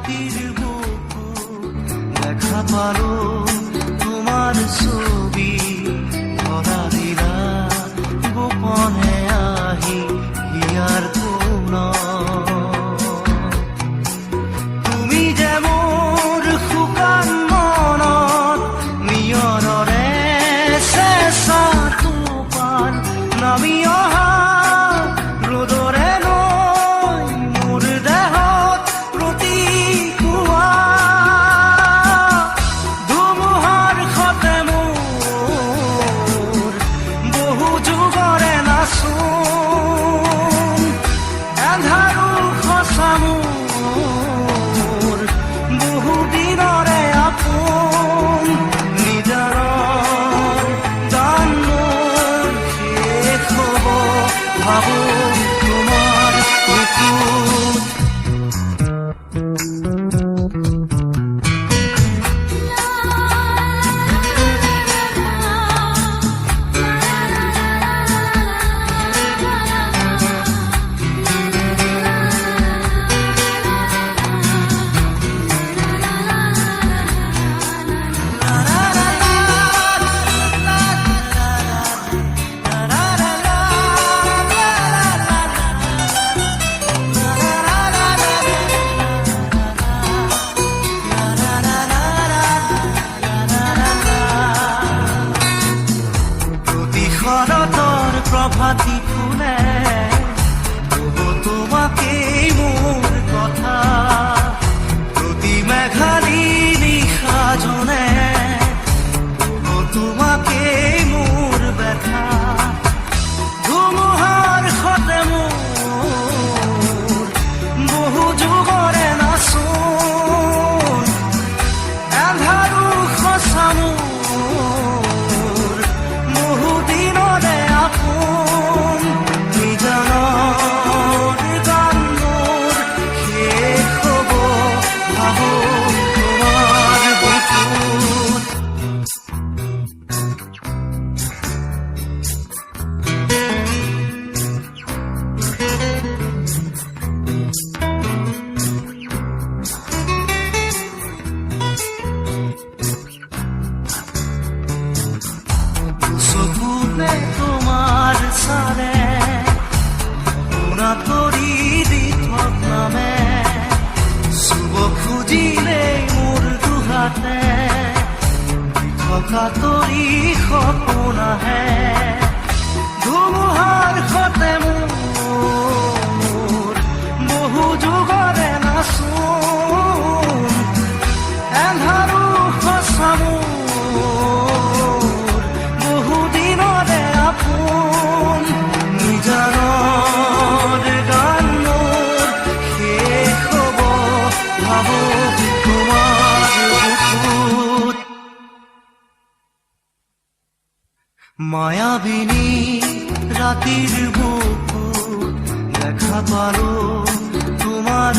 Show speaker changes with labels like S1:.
S1: রাতির বুকু দেখা পালো তোমার ছবি ধরা দিলা গোপনে আহি হিয়ার কোন তুমি যে মোৰ শুকান মনত নিয়ৰৰে চেঁচা টোপাল নামি অহা ৰ'দৰে নৈ মোৰ দেহত প্ৰতিকুৱা ধুমুহাৰ সতে মোৰ বহু যুগৰে নাচোন এন্ধাৰো সঁচা মোৰ বহু দিনৰে আপোন নিজাৰৰ গান মোৰ শেষ হ'ব ভাবো তোমাৰ বুকুত শৰতৰ প্ৰভাতী ফুলে কব তোমাকেই মোৰ কথা প্ৰতি মেঘালী নিশা জনে কব তোমাকেই মোৰ ব্যথা ধুমুহাৰ সতে মোৰ বহু যুগৰে নাচোন এন্ধাৰো সঁচা মোৰ বহু দিনৰে আপোন নিজানৰ গান মোৰ শেষ হ'ব ভাবো তোমাৰ বুকুত চকুতে তোমাৰ চালে শুনা তৰি দি থক নামে চুব খুজিলে মোৰ দুহাতে থকা তৰি সপোন আহে ধুমুহাৰ সতে মোৰ বহু যুগৰে নাচোন এন্ধাৰো সঁচা মোৰ বহু দিনৰে আপোন নিজানৰ গান মোৰ শেষ হ'ব ভাবো তোমাৰ বুকুত মায়াবিনী ৰাতিৰ বুকু দেখা পালো তোমাৰ